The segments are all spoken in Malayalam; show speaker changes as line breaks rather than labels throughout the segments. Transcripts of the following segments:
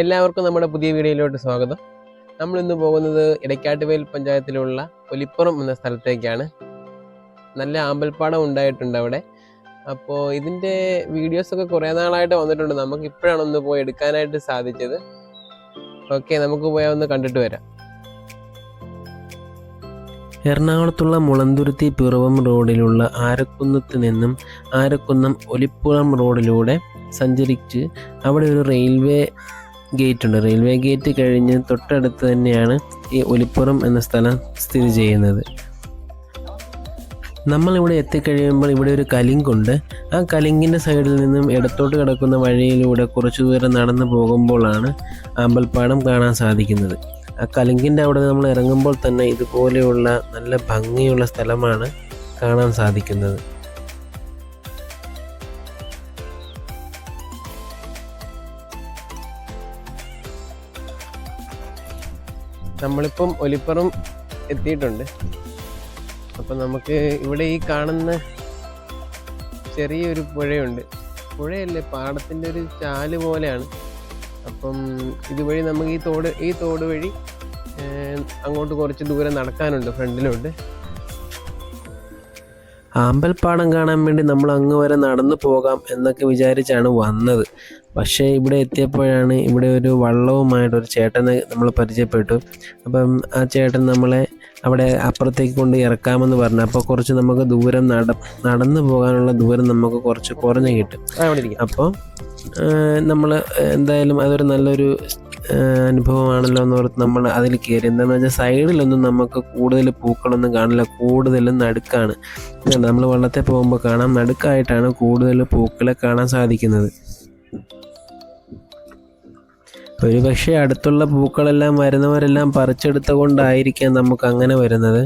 എല്ലാവർക്കും നമ്മുടെ പുതിയ വീഡിയോയിലോട്ട് സ്വാഗതം. നമ്മൾ ഇന്ന് പോകുന്നത് ഇടയ്ക്കാട്ടുവേൽ പഞ്ചായത്തിലുള്ള ഒലിപ്പുറം എന്ന സ്ഥലത്തേക്കാണ്. നല്ല ആമ്പൽപ്പാടം ഉണ്ടായിട്ടുണ്ട് അവിടെ. അപ്പോൾ ഇതിൻ്റെ വീഡിയോസൊക്കെ കുറേ നാളായിട്ട് വന്നിട്ടുണ്ട്. നമുക്ക് ഇപ്പോഴാണ് ഒന്ന് പോയി എടുക്കാനായിട്ട് സാധിച്ചത്. ഓക്കെ, നമുക്ക് പോയാൽ ഒന്ന് കണ്ടിട്ട് വരാം.
എറണാകുളത്തുള്ള മുളന്തുരുത്തി പിറവം റോഡിലുള്ള ആരക്കുന്നത്ത് നിന്നും ആരക്കുന്നം ഒലിപ്പുറം റോഡിലൂടെ സഞ്ചരിച്ച് അവിടെ ഒരു റെയിൽവേ ഗേറ്റ് ഉണ്ട്. റെയിൽവേ ഗേറ്റ് കഴിഞ്ഞ് തൊട്ടടുത്ത് തന്നെയാണ് ഈ ഒലിപ്പുറം എന്ന സ്ഥലം സ്ഥിതി ചെയ്യുന്നത്. നമ്മളിവിടെ എത്തിക്കഴിയുമ്പോൾ ഇവിടെ ഒരു കലിങ്കുണ്ട്. ആ കലിങ്കിൻ്റെ സൈഡിൽ നിന്നും ഇടത്തോട്ട് കിടക്കുന്ന വഴിയിലൂടെ കുറച്ചു ദൂരം നടന്നു പോകുമ്പോഴാണ് ആമ്പൽപ്പാടം കാണാൻ സാധിക്കുന്നത്. ആ കലിങ്കിൻ്റെ അവിടെ നമ്മൾ ഇറങ്ങുമ്പോൾ തന്നെ ഇതുപോലെയുള്ള നല്ല ഭംഗിയുള്ള സ്ഥലമാണ് കാണാൻ സാധിക്കുന്നത്.
നമ്മളിപ്പം ഒലിപ്പുറം എത്തിയിട്ടുണ്ട്. അപ്പം നമുക്ക് ഇവിടെ ഈ കാണുന്ന ചെറിയൊരു പുഴയുണ്ട്. പുഴയല്ലേ, പാടത്തിൻ്റെ ഒരു ചാല് പോലെയാണ്. അപ്പം ഇതുവഴി നമുക്ക് ഈ തോട് വഴി അങ്ങോട്ട് കുറച്ച് ദൂരം നടക്കാനുണ്ട്, ഫ്രണ്ടിലുണ്ട്.
ആമ്പൽപ്പാടം കാണാൻ വേണ്ടി നമ്മൾ അങ്ങ് വരെ നടന്നു പോകാം എന്നൊക്കെ വിചാരിച്ചാണ് വന്നത്. പക്ഷേ ഇവിടെ എത്തിയപ്പോഴാണ് ഇവിടെ ഒരു വള്ളവുമായിട്ടൊരു ചേട്ടനെ നമ്മൾ പരിചയപ്പെട്ടു. അപ്പം ആ ചേട്ടൻ നമ്മളെ അവിടെ അപ്പുറത്തേക്ക് കൊണ്ട് ഇറക്കാമെന്ന് പറഞ്ഞു. അപ്പോൾ കുറച്ച് നമുക്ക് ദൂരം നടന്നു പോകാനുള്ള ദൂരം നമുക്ക് കുറച്ച് കുറഞ്ഞ് കിട്ടും. അപ്പോൾ നമ്മൾ എന്തായാലും അതൊരു നല്ലൊരു അനുഭവമാണല്ലോ എന്ന് ഓർത്ത് നമ്മൾ അതിൽ കയറി. എന്താണെന്ന് വെച്ചാൽ സൈഡിലൊന്നും നമുക്ക് കൂടുതൽ പൂക്കളൊന്നും കാണില്ല, കൂടുതലും നടുക്കാണ്. നമ്മൾ വള്ളത്തിൽ പോകുമ്പോൾ കാണാം, നടുക്കായിട്ടാണ് കൂടുതൽ പൂക്കളെ കാണാൻ സാധിക്കുന്നത്. ഒരു പക്ഷേ അടുത്തുള്ള പൂക്കളെല്ലാം വരുന്നവരെല്ലാം പറിച്ചെടുത്ത കൊണ്ടായിരിക്കാം നമുക്ക് അങ്ങനെ വരുന്നത്.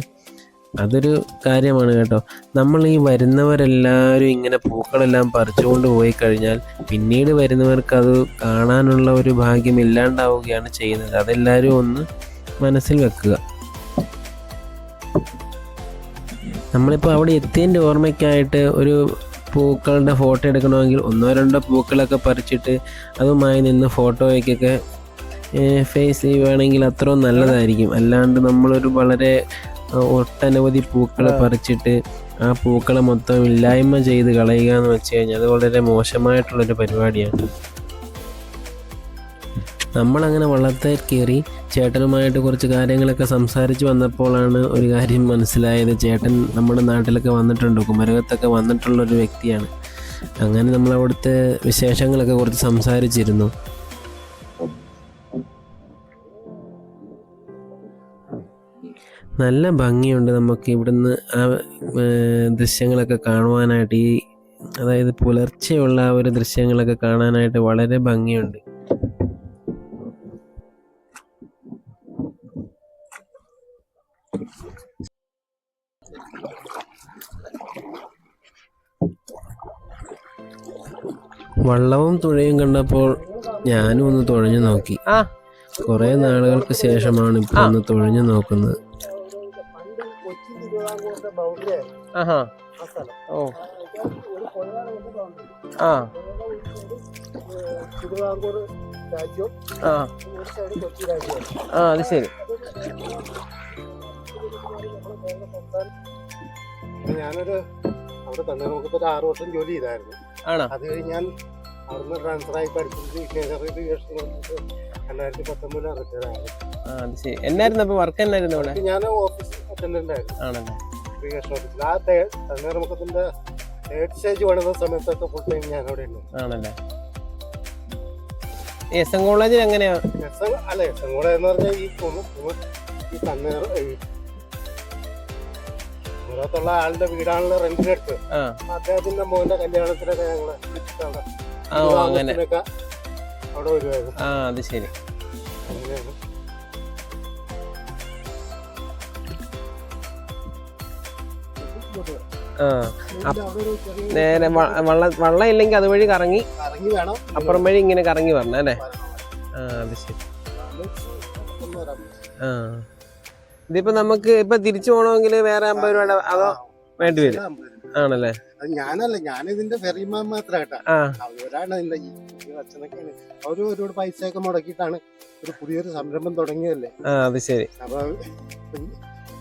അതൊരു കാര്യമാണ് കേട്ടോ. നമ്മൾ ഈ വരുന്നവരെല്ലാവരും ഇങ്ങനെ പൂക്കളെല്ലാം പറിച്ചുകൊണ്ട് പോയി കഴിഞ്ഞാൽ പിന്നീട് വരുന്നവർക്ക് അത് കാണാനുള്ള ഒരു ഭാഗ്യം ഇല്ലാണ്ടാവുകയാണ് ചെയ്യുന്നത്. അതെല്ലാവരും ഒന്ന് മനസ്സിൽ വെക്കുക. നമ്മളിപ്പോൾ അവിടെ എത്തിയതിൻ്റെ ഓർമ്മയ്ക്കായിട്ട് ഒരു പൂക്കളുടെ ഫോട്ടോ എടുക്കണമെങ്കിൽ 1-2 പൂക്കളൊക്കെ പറിച്ചിട്ട് അതുമായി നിന്ന് ഫോട്ടോയ്ക്കൊക്കെ ഫേസ് ചെയ്യുകയാണെങ്കിൽ അത്രയും നല്ലതായിരിക്കും. അല്ലാണ്ട് നമ്മളൊരു വളരെ ഒട്ടനവധി പൂക്കളെ പറിച്ചിട്ട് ആ പൂക്കളെ മൊത്തം ഇല്ലായ്മ ചെയ്ത് കളയുക എന്ന് വെച്ച് കഴിഞ്ഞാൽ അത് വളരെ മോശമായിട്ടുള്ളൊരു പരിപാടിയാണ്. നമ്മളങ്ങനെ വള്ളത്തിൽ കയറി ചേട്ടനുമായിട്ട് കുറച്ച് കാര്യങ്ങളൊക്കെ സംസാരിച്ച് വന്നപ്പോഴാണ് ഒരു കാര്യം മനസ്സിലായത്. ചേട്ടൻ നമ്മുടെ നാട്ടിലൊക്കെ വന്നിട്ടുണ്ട്, കുമരകത്തൊക്കെ വന്നിട്ടുള്ളൊരു വ്യക്തിയാണ്. അങ്ങനെ നമ്മൾ അവിടുത്തെ വിശേഷങ്ങളൊക്കെ കുറച്ച് സംസാരിച്ചിരുന്നു. നല്ല ഭംഗിയുണ്ട് നമുക്ക് ഇവിടുന്ന് ആ ദൃശ്യങ്ങളൊക്കെ കാണുവാനായിട്ട്. അതായത് പുലർച്ചെയുള്ള ആ ഒരു ദൃശ്യങ്ങളൊക്കെ കാണാനായിട്ട് വളരെ ഭംഗിയുണ്ട്. വള്ളവും തുഴയും കണ്ടപ്പോൾ ഞാനും ഒന്ന് തുഴഞ്ഞു നോക്കി. കുറേ നാളുകൾക്ക് ശേഷമാണ് ഇപ്പോൾ ഒന്ന് തുഴഞ്ഞു നോക്കുന്നത്.
അത് ശരി.
ഞാനൊരു അവിടെ തന്നെ നമുക്ക് 6 വർഷം ജോലി ചെയ്തായിരുന്നു. അത് കഴിഞ്ഞ് ഞാൻ അവിടുന്ന് ട്രാൻസ്ഫർ ആയി പഠിച്ചിട്ട് 2019 റിട്ടയർ ആയിരുന്നു.
എന്നായിരുന്നു അപ്പൊ വർക്ക്? എന്നായിരുന്നു അവിടെ?
ഞാൻ ഓഫീസ് അറ്റൻഡന്റ് ആയിരുന്നു. ഇറിഗേഷൻ ഓഫീസിൽ. ആ തണ്ണീർമുക്കത്തിന്റെ 3rd സ്റ്റേജ് പണിത സമയത്തൊക്കെ ഫുൾ ടൈം ഞാൻ അവിടെ ഉണ്ട്.
ആണല്ലേ? എസ് എൻ കോളേജിൽ എങ്ങനെയാ?
അല്ല, എസ് എൻ കോളേജ് എന്ന് പറഞ്ഞാൽ ഈ തണ്ണീർ ുള്ള ആളുടെ വീടാണല്ലോ റെന്റിനെടുത്ത്. അദ്ദേഹത്തിന്റെ മോന്റെ കല്യാണത്തിനൊക്കെ ഞങ്ങള് അവിടെ വരുമായിരുന്നു.
അത് ശരി.
അങ്ങനെയാണ്.
നേരെ വള്ളം ഇല്ലെങ്കിൽ അതുവഴി കറങ്ങി
വേണം,
അപ്പുറം വഴി ഇങ്ങനെ കറങ്ങി വരണം അല്ലേ? അത് ശരി. ഇതിപ്പോ നമുക്ക് ഇപ്പൊ തിരിച്ചു പോകണമെങ്കിൽ വേറെ 50 രൂപയുടെ അതോ വേണ്ടി വരും? ആണല്ലേ?
അത് ഞാനല്ല, ഞാനിതിന്റെ ഫെറിമാൻ മാത്രമായിട്ടാ.
ആ
അവരാണ് ഇതിന്റെ ഈ അച്ഛനൊക്കെയാണ്. അവര് ഒരുപാട് പൈസയൊക്കെ മുടക്കിയിട്ടാണ് ഒരു പുതിയൊരു സംരംഭം തുടങ്ങിയതല്ലേ.
അത് ശരി.
അപ്പൊ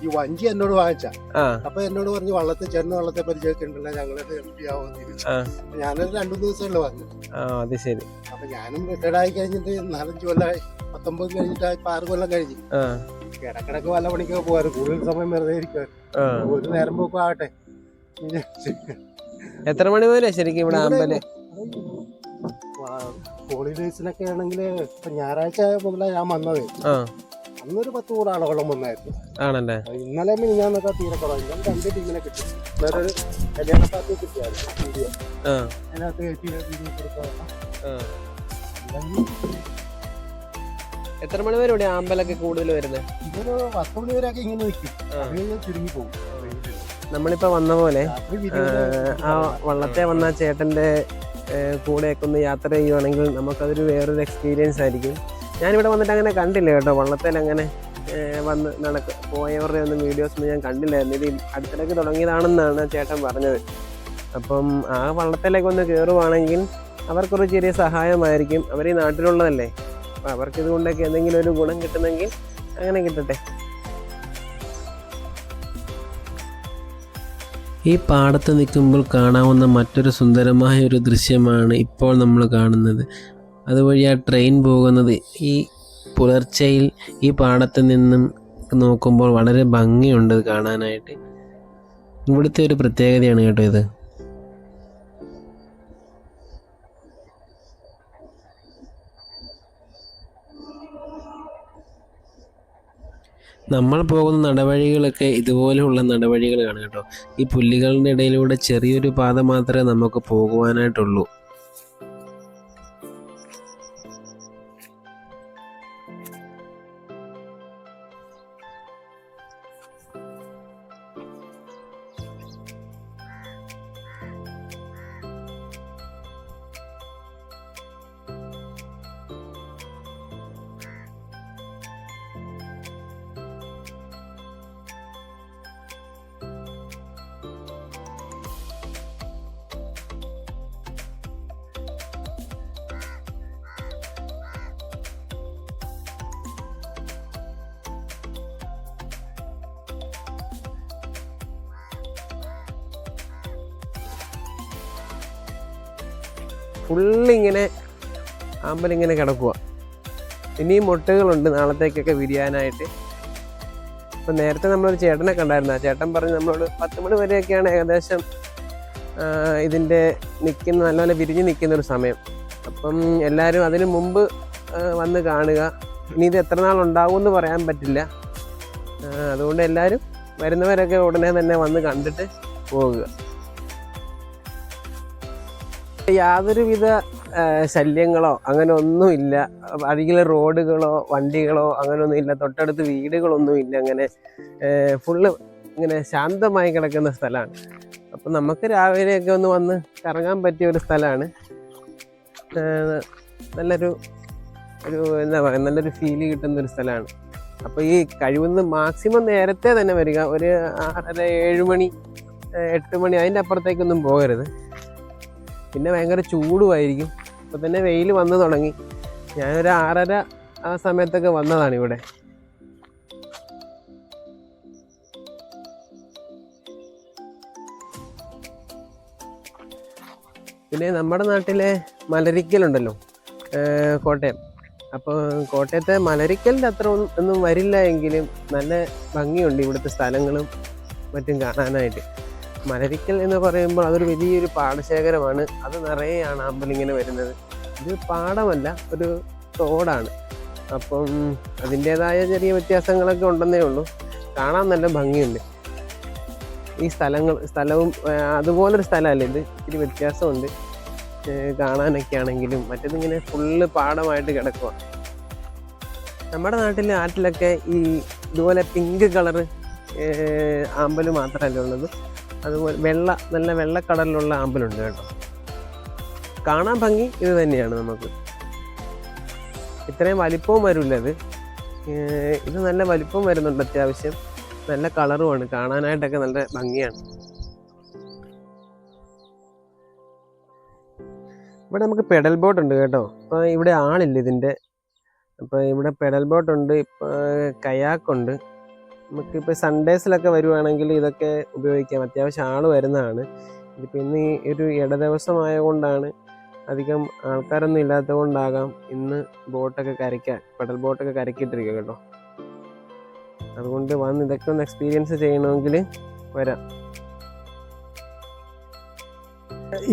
ഈ വഞ്ചി എന്നോട് വാങ്ങിച്ച, അപ്പൊ എന്നോട് പറഞ്ഞു വള്ളത്തെ ചേർന്ന് വള്ളത്തെ പരിചയമൊക്കെ ഉണ്ടല്ലോ, ഞങ്ങളെ ഹെൽപ്പ് ചെയ്യാവോ തിരിച്ചു. ഞാനൊരു 2-3 ദിവസമല്ലേ വന്നു.
അത് ശരി.
അപ്പൊ ഞാനും റിട്ടയർഡ് ആയി കഴിഞ്ഞിട്ട് 4-5 കൊല്ലമായി. 19 കഴിഞ്ഞിട്ട് 6 കൊല്ലം കഴിഞ്ഞു. ഇടക്കിടക്ക് വല്ല പണിക്കൊക്കെ പോകാറ്, കൂടുതൽ സമയം വെറുതെ ഇരിക്കുവാറ്. ഒരു നേരം പോക്കും ആവട്ടെ.
എത്ര മണി മുതലേ ശരിക്കും ഇവിടെ ആമ്പല്?
ഹോളിഡേയ്സിനൊക്കെ ആണെങ്കിൽ ഇപ്പൊ ഞായറാഴ്ച മുതലേ ഞാൻ വന്നത്. അന്നൊരു 10 ആളോളം വന്നായിരുന്നു.
ആണല്ലേ?
ഇന്നലെ മിനിഞ്ഞാന്നൊക്കെ തീരെ കുറവില്ല. 2 ടീമിനെ കിട്ടി. വേറൊരു കല്യാണ പാർട്ടി കിട്ടിയായിരുന്നു വീഡിയോ. അതിനകത്ത്
എത്ര മണി വരെ ഇവിടെ ആമ്പലൊക്കെ കൂടുതൽ വരുന്നത്?
ഇതൊരു 10 മണി വരെയൊക്കെ ഇങ്ങനെ നിൽക്കും. ചുരുങ്ങി പോകും.
നമ്മളിപ്പോ വന്ന പോലെ ആ വള്ളത്തെ വന്ന ചേട്ടന്റെ കൂടെയൊക്കെ ഒന്ന് യാത്ര ചെയ്യുവാണെങ്കിൽ നമുക്കതൊരു വേറൊരു എക്സ്പീരിയൻസ് ആയിരിക്കും. ഞാനിവിടെ വന്നിട്ട് അങ്ങനെ കണ്ടില്ല കേട്ടോ, വള്ളത്തിൽ അങ്ങനെ വന്ന് പോയവരുടെ ഒന്നും വീഡിയോസ് ഒന്നും ഞാൻ കണ്ടില്ലായിരുന്നു. ഇത് അടുത്തിടയ്ക്ക് തുടങ്ങിയതാണെന്നാണ് ചേട്ടൻ പറഞ്ഞത്. അപ്പം ആ വള്ളത്തിലേക്ക് ഒന്ന് കയറുവാണെങ്കിൽ അവർക്കൊരു ചെറിയ സഹായമായിരിക്കും. അവർ ഈ നാട്ടിലുള്ളതല്ലേ, അപ്പം അവർക്ക് ഇതുകൊണ്ടൊക്കെ എന്തെങ്കിലും ഒരു ഗുണം കിട്ടുന്നെങ്കിൽ അങ്ങനെ കിട്ടട്ടെ.
ഈ പാടത്ത് നിൽക്കുമ്പോൾ കാണാവുന്ന മറ്റൊരു സുന്ദരമായ ഒരു ദൃശ്യമാണ് ഇപ്പോൾ നമ്മൾ കാണുന്നത്. അതുവഴി ആ ട്രെയിൻ പോകുന്നത് ഈ പുലർച്ചയിൽ ഈ പാടത്ത് നിന്നും നോക്കുമ്പോൾ വളരെ ഭംഗിയുണ്ട് കാണാനായിട്ട്. ഇവിടുത്തെ ഒരു പ്രത്യേകതയാണ് കേട്ടോ ഇത്. നമ്മൾ പോകുന്ന നടവഴികളൊക്കെ ഇതുപോലെയുള്ള നടവഴികളാണ് കേട്ടോ. ഈ പുല്ലുകളുടെ ഇടയിലൂടെ ചെറിയൊരു പാത മാത്രമേ നമുക്ക് പോകുവാനായിട്ടുള്ളൂ.
ഫുള്ളിങ്ങനെ ആമ്പലിങ്ങനെ കിടക്കുക. ഇനിയും മുട്ടുകളുണ്ട് നാളത്തേക്കൊക്കെ വിരിയാനായിട്ട്. അപ്പം നേരത്തെ നമ്മളൊരു ചേട്ടനെ കണ്ടായിരുന്നു. ആ ചേട്ടൻ പറഞ്ഞ് നമ്മളോട് 10 മണി വരെയൊക്കെയാണ് ഏകദേശം ഇതിൻ്റെ നല്ലപോലെ വിരിഞ്ഞ് നിൽക്കുന്നൊരു സമയം. അപ്പം എല്ലാവരും അതിന് മുമ്പ് വന്ന് കാണുക. ഇനി ഇത് എത്ര നാളുണ്ടാവും എന്ന് പറയാൻ പറ്റില്ല. അതുകൊണ്ട് എല്ലാവരും വരുന്നവരൊക്കെ ഉടനെ തന്നെ വന്ന് കണ്ടിട്ട് പോകുക. യാതൊരുവിധ ശല്യങ്ങളോ അങ്ങനെ ഒന്നുമില്ല. അരികിലെ റോഡുകളോ വണ്ടികളോ അങ്ങനെയൊന്നും ഇല്ല. തൊട്ടടുത്ത് വീടുകളൊന്നും ഇല്ല. അങ്ങനെ ഫുള്ള് ഇങ്ങനെ ശാന്തമായി കിടക്കുന്ന സ്ഥലമാണ്. അപ്പം നമുക്ക് രാവിലെയൊക്കെ ഒന്ന് വന്ന് കറങ്ങാൻ പറ്റിയ ഒരു സ്ഥലമാണ്. നല്ലൊരു എന്താ പറയുക, നല്ലൊരു ഫീല് കിട്ടുന്നൊരു സ്ഥലമാണ്. അപ്പോൾ ഈ കഴിവുന്ന മാക്സിമം നേരത്തെ തന്നെ വരിക. ഒരു 6:30 7 മണി 8 മണി അതിൻ്റെ അപ്പുറത്തേക്കൊന്നും പോകരുത്. പിന്നെ ഭയങ്കര ചൂടുമായിരിക്കും. അപ്പോൾ തന്നെ വെയിൽ വന്നു തുടങ്ങി. ഞാനൊരു 6:30 ആ സമയത്തൊക്കെ വന്നതാണ് ഇവിടെ. പിന്നെ നമ്മുടെ നാട്ടിലെ മലരിക്കലുണ്ടല്ലോ, കോട്ടയം. അപ്പോൾ കോട്ടയത്തെ മലരിക്കലിൻ്റെ അത്ര ഒന്നും വരില്ല എങ്കിലും നല്ല ഭംഗിയുണ്ട് ഇവിടുത്തെ സ്ഥലങ്ങളും മറ്റും കാണാനായിട്ട്. മലരിക്കൽ എന്ന് പറയുമ്പോൾ അതൊരു വലിയൊരു പാടശേഖരമാണ്. അത് നിറയെയാണ് ആമ്പലിങ്ങനെ വരുന്നത്. ഇത് പാടമല്ല, ഒരു തോടാണ്. അപ്പം അതിൻ്റേതായ ചെറിയ വ്യത്യാസങ്ങളൊക്കെ ഉണ്ടെന്നേ ഉള്ളൂ. കാണാൻ നല്ല ഭംഗിയുണ്ട്. ഈ സ്ഥലവും അതുപോലൊരു സ്ഥലമല്ല ഇത്. ഇത്തിരി വ്യത്യാസമുണ്ട് കാണാനൊക്കെ ആണെങ്കിലും. മറ്റേതിങ്ങനെ ഫുള്ള് പാടമായിട്ട് കിടക്കുക. നമ്മുടെ നാട്ടിലെ ആറ്റിലൊക്കെ ഈ ഇതുപോലെ പിങ്ക് കളറ് ആമ്പൽ മാത്രമല്ല ഉള്ളത്. അതുപോലെ നല്ല വെള്ള കളറിലുള്ള ആമ്പലുണ്ട് കേട്ടോ. കാണാൻ ഭംഗി ഇത് തന്നെയാണ്. നമുക്ക് ഇത്രയും വലിപ്പവും വരില്ല. ഇത് നല്ല വലിപ്പം വരുന്നുണ്ട്. അത്യാവശ്യം നല്ല കളറുമാണ്. കാണാനായിട്ടൊക്കെ നല്ല ഭംഗിയാണ്. ഇവിടെ നമുക്ക് പെഡൽ ബോട്ട് ഉണ്ട് കേട്ടോ. ഇപ്പോൾ ഇവിടെ ആളില്ല ഇതിൻ്റെ. അപ്പോൾ ഇവിടെ പെഡൽ ബോട്ടുണ്ട്, ഇപ്പോൾ കയാക്കുണ്ട്. നമുക്കിപ്പോൾ സൺഡേസിലൊക്കെ വരുവാണെങ്കിൽ ഇതൊക്കെ ഉപയോഗിക്കാം. അത്യാവശ്യം ആൾ വരുന്നതാണ്. ഇതിപ്പോൾ ഇന്ന് ഈ ഒരു ഇട ദിവസമായ കൊണ്ടാണ്, അധികം ആൾക്കാരൊന്നും ഇല്ലാത്തത് കൊണ്ടാകാം ഇന്ന് പെഡൽ ബോട്ടൊക്കെ കരക്കിയിട്ടിരിക്കുക കേട്ടോ. അതുകൊണ്ട് വന്ന് ഇതൊക്കെ ഒന്ന് എക്സ്പീരിയൻസ് ചെയ്യണമെങ്കിൽ വരാം.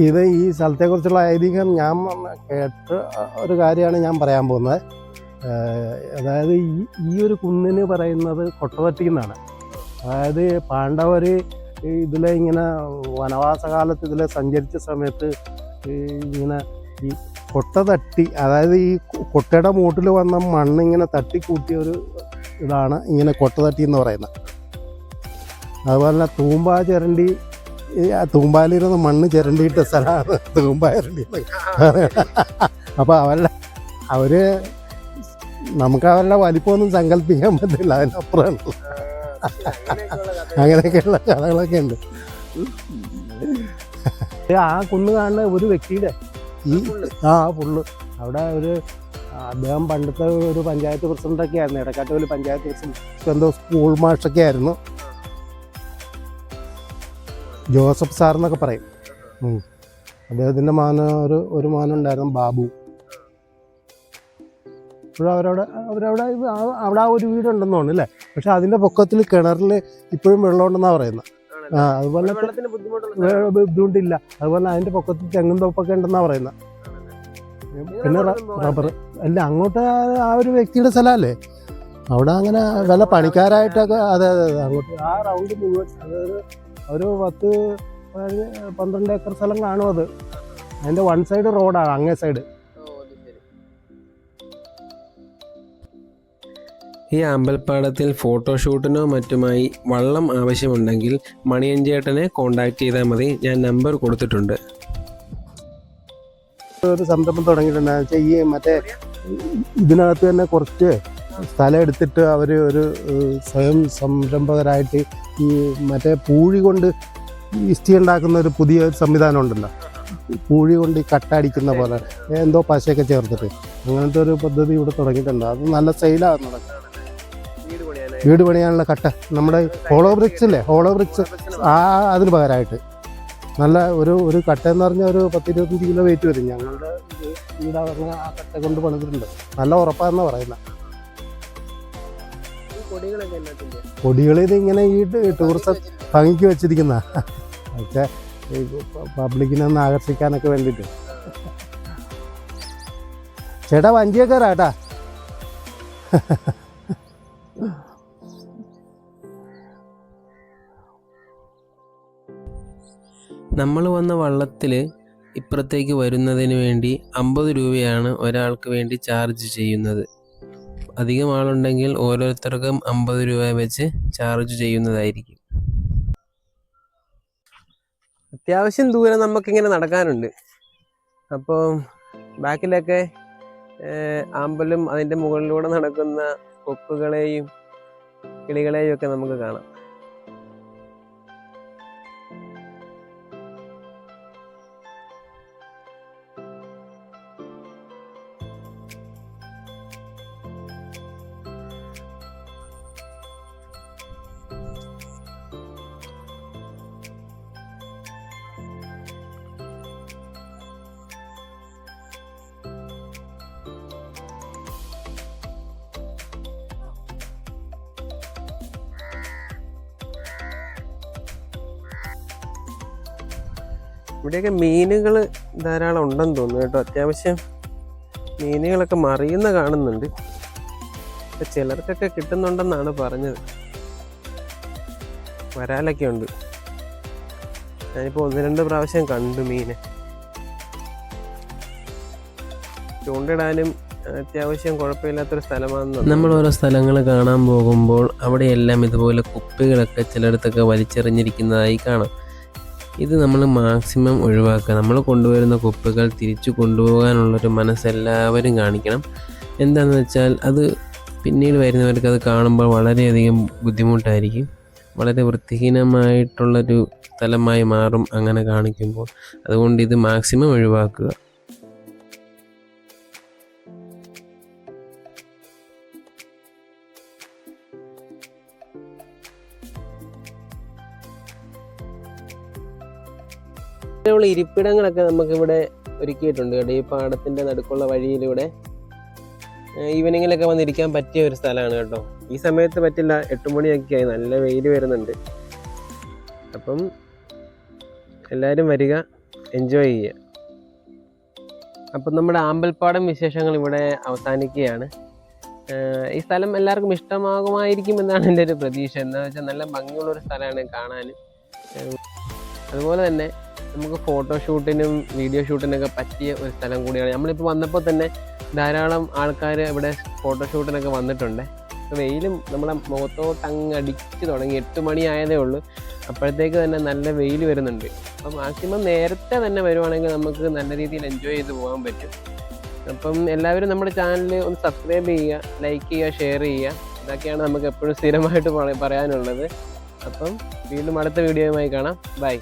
ഇത് ഈ സ്ഥലത്തെക്കുറിച്ചുള്ള ഐതിഹ്യം ഞാൻ കേട്ട ഒരു കാര്യമാണ് ഞാൻ പറയാൻ പോകുന്നത്. അതായത് ഈ ഒരു കുന്നിന് പറയുന്നത് കൊട്ടതട്ടി എന്നാണ്. അതായത് പാണ്ഡവർ ഇതിലെ ഇങ്ങനെ വനവാസകാലത്ത് ഇതിലെ സഞ്ചരിച്ച സമയത്ത് ഇങ്ങനെ ഈ കൊട്ട തട്ടി, അതായത് ഈ കൊട്ടയുടെ മൂട്ടിൽ വന്ന മണ്ണ് ഇങ്ങനെ തട്ടിക്കൂട്ടിയ ഒരു ഇതാണ് ഇങ്ങനെ കൊട്ട തട്ടി എന്ന് പറയുന്നത്. അതുപോലെ തന്നെ തൂമ്പ ചിരണ്ടി, തൂമ്പാലിരുന്ന് മണ്ണ് ചിരണ്ടിയിട്ട സ്ഥലമാണ് തൂമ്പ ചിരണ്ടി. അപ്പോൾ അവര് നമുക്ക് അവരുടെ വലിപ്പമൊന്നും സങ്കല്പിക്കാൻ പറ്റില്ല, അതിനപ്പുറമാണ്. അങ്ങനെയൊക്കെയുള്ള കഥകളൊക്കെ ഉണ്ട്. ആ കുന്ന് കാണുന്ന ഒരു വ്യക്തിയുടെ ഫുള്ള് അവിടെ അദ്ദേഹം പണ്ടത്തെ ഒരു പഞ്ചായത്ത് പ്രസിഡന്റൊക്കെ ആയിരുന്നു, എടക്കാട്ടുപള്ളി പഞ്ചായത്ത് പ്രസിഡന്റ്, എന്തോ സ്കൂൾ മാഷൊക്കെ ആയിരുന്നു, ജോസഫ് സാർ എന്നൊക്കെ പറയും. അദ്ദേഹത്തിൻ്റെ ഒരു മോനുണ്ടായിരുന്നു ബാബു. ഇപ്പോഴും അവിടെ ആ ഒരു വീടുണ്ടെന്ന് തോന്നുന്നു അല്ലേ. പക്ഷെ അതിൻ്റെ പൊക്കത്തിൽ കിണറിൽ ഇപ്പോഴും വെള്ളമുണ്ടെന്നാണ് പറയുന്നത്. അതുപോലെ ബുദ്ധിമുട്ടില്ല. അതുപോലെ അതിൻ്റെ പൊക്കത്തിൽ തെങ്ങും തോപ്പൊക്കെ ഉണ്ടെന്നാണ് പറയുന്നത്. പിന്നെ റബ്ബർ അല്ല, അങ്ങോട്ട് ആ ഒരു വ്യക്തിയുടെ സ്ഥലമല്ലേ, അവിടെ അങ്ങനെ വല്ല പണിക്കാരായിട്ടൊക്കെ. അതെ, അങ്ങോട്ട് ആ റൗണ്ട് മുഴുവൻ ഒരു 10-12 ഏക്കർ സ്ഥലം കാണും. അത് അതിൻ്റെ വൺ സൈഡ് റോഡാണ്, അങ്ങേ സൈഡ്.
ഈ അമ്പലപ്പാടത്തിൽ ഫോട്ടോഷൂട്ടിനോ മറ്റുമായി വള്ളം ആവശ്യമുണ്ടെങ്കിൽ മണിയഞ്ചേട്ടനെ കോണ്ടാക്ട് ചെയ്താൽ മതി. ഞാൻ നമ്പർ കൊടുത്തിട്ടുണ്ട്.
ഒരു സംരംഭം തുടങ്ങിയിട്ടുണ്ടെന്ന് വെച്ചാൽ ഈ മറ്റേ ഇതിനകത്ത് തന്നെ കുറച്ച് സ്ഥലം എടുത്തിട്ട് അവർ ഒരു സ്വയം സംരംഭകരായിട്ട് ഈ മറ്റേ പൂഴി കൊണ്ട് ഇഷ്ടി ഉണ്ടാക്കുന്ന ഒരു പുതിയ സംവിധാനം ഉണ്ടല്ലോ. പൂഴി കൊണ്ട് ഈ കട്ടടിക്കുന്ന പോലെ എന്തോ പശയൊക്കെ ചേർത്തിട്ട് അങ്ങനത്തെ ഒരു പദ്ധതി ഇവിടെ തുടങ്ങിയിട്ടുണ്ട്. അത് നല്ല സെയിലാകുന്നത്. വീട് പണിയാനുള്ള കട്ട, നമ്മുടെ ഹോളോ ബ്രിക്സ് ഇല്ലേ, ഹോളോ ബ്രിക്സ് അതിന് പകരമായിട്ട് നല്ല ഒരു കട്ട എന്ന് പറഞ്ഞാൽ ഒരു 10-25 കിലോ വെയിറ്റ് വരും. ഞങ്ങളുടെ വീട് അങ്ങനെ ആ കട്ട കൊണ്ട് പണിതിട്ടുണ്ട്. നല്ല ഉറപ്പാണെന്ന് പറയുന്നത്. കൊടികൾ ഇതിങ്ങനെ ഈ ടൂറിസം ഭംഗിക്ക് വെച്ചിരിക്കുന്ന പക്ഷേ പബ്ലിക്കിനെ ഒന്ന് ആകർഷിക്കാനൊക്കെ വേണ്ടിയിട്ട്. ചേട്ടാ വഞ്ചിയൊക്കെ കേട്ടാ.
നമ്മൾ വന്ന വള്ളത്തിൽ ഇപ്പുറത്തേക്ക് വരുന്നതിന് വേണ്ടി 50 രൂപയാണ് ഒരാൾക്ക് വേണ്ടി ചാർജ് ചെയ്യുന്നത്. അധികം ആളുണ്ടെങ്കിൽ ഓരോരുത്തർക്കും 50 രൂപ വെച്ച് ചാർജ് ചെയ്യുന്നതായിരിക്കും.
അത്യാവശ്യം ദൂരം നമുക്കിങ്ങനെ നടക്കാനുണ്ട്. അപ്പോൾ ബാക്കിലൊക്കെ ആമ്പലും അതിൻ്റെ മുകളിലൂടെ നടക്കുന്ന കൊക്കുകളെയും കിളികളെയും ഒക്കെ നമുക്ക് കാണാം. ഇവിടെയൊക്കെ മീനുകൾ ധാരാളം ഉണ്ടെന്ന് തോന്നുന്നു കേട്ടോ. അത്യാവശ്യം മീനുകളൊക്കെ മറിയുന്ന കാണുന്നുണ്ട്. ചിലർക്കൊക്കെ കിട്ടുന്നുണ്ടെന്നാണ് പറഞ്ഞത്. വരാലൊക്കെ ഉണ്ട്. ഞാനിപ്പോൾ 1-2 പ്രാവശ്യം കണ്ടു മീനെ. ചൂണ്ടിടാനും അത്യാവശ്യം കുഴപ്പമില്ലാത്തൊരു സ്ഥലമാണെന്ന്.
നമ്മൾ ഓരോ സ്ഥലങ്ങൾ കാണാൻ പോകുമ്പോൾ അവിടെയെല്ലാം ഇതുപോലെ കുപ്പികളൊക്കെ ചിലയിടത്തൊക്കെ വലിച്ചെറിഞ്ഞിരിക്കുന്നതായി കാണാം. ഇത് നമ്മൾ മാക്സിമം ഒഴിവാക്കുക. നമ്മൾ കൊണ്ടുവരുന്ന കുപ്പികൾ തിരിച്ചു കൊണ്ടുപോകാനുള്ളൊരു മനസ്സെല്ലാവരും കാണിക്കണം. എന്താണെന്ന് വെച്ചാൽ അത് പിന്നീട് വരുന്നവർക്ക് അത് കാണുമ്പോൾ വളരെയധികം ബുദ്ധിമുട്ടായിരിക്കും. വളരെ വൃത്തിഹീനമായിട്ടുള്ളൊരു സ്ഥലമായി മാറും അങ്ങനെ കാണിക്കുമ്പോൾ. അതുകൊണ്ട് ഇത് മാക്സിമം ഒഴിവാക്കുക.
അങ്ങനെയുള്ള ഇരിപ്പിടങ്ങളൊക്കെ നമുക്കിവിടെ ഒരുക്കിയിട്ടുണ്ട് കേട്ടോ. ഈ പാടത്തിൻ്റെ നടുക്കുള്ള വഴിയിലൂടെ ഈവനിങ്ങിലൊക്കെ വന്നിരിക്കാൻ പറ്റിയ ഒരു സ്ഥലമാണ് കേട്ടോ. ഈ സമയത്ത് പറ്റില്ല, 8 മണിയൊക്കെ ആയി, നല്ല വെയിൽ വരുന്നുണ്ട്. അപ്പം എല്ലാവരും വരിക, എൻജോയ് ചെയ്യുക. അപ്പം നമ്മുടെ ആമ്പൽപ്പാടം വിശേഷങ്ങൾ ഇവിടെ അവസാനിക്കുകയാണ്. ഈ സ്ഥലം എല്ലാവർക്കും ഇഷ്ടമാകുമായിരിക്കും എന്നാണ് എൻ്റെ ഒരു പ്രതീക്ഷ. എന്താണെന്ന് വെച്ചാൽ നല്ല ഭംഗിയുള്ളൊരു സ്ഥലമാണ് കാണാൻ. അതുപോലെ തന്നെ നമുക്ക് ഫോട്ടോഷൂട്ടിനും വീഡിയോ ഷൂട്ടിനൊക്കെ പറ്റിയ ഒരു സ്ഥലം കൂടിയാണ്. നമ്മളിപ്പോൾ വന്നപ്പോൾ തന്നെ ധാരാളം ആൾക്കാർ ഇവിടെ ഫോട്ടോഷൂട്ടിനൊക്കെ വന്നിട്ടുണ്ട്. വെയിലും നമ്മളെ മുഖത്തോട്ട് അങ്ങ് അടിച്ച് തുടങ്ങി. 8 മണി ആയതേ ഉള്ളൂ, അപ്പോഴത്തേക്ക് തന്നെ നല്ല വെയിൽ വരുന്നുണ്ട്. അപ്പം മാക്സിമം നേരത്തെ തന്നെ വരുവാണെങ്കിൽ നമുക്ക് നല്ല രീതിയിൽ എൻജോയ് ചെയ്ത് പോകാൻ പറ്റും. അപ്പം എല്ലാവരും നമ്മുടെ ചാനൽ ഒന്ന് സബ്സ്ക്രൈബ് ചെയ്യുക, ലൈക്ക് ചെയ്യുക, ഷെയർ ചെയ്യുക. ഇതൊക്കെയാണ് നമുക്ക് എപ്പോഴും സ്ഥിരമായിട്ട് പറയാനുള്ളത്. അപ്പം വീണ്ടും അടുത്ത വീഡിയോയുമായി കാണാം. ബൈ.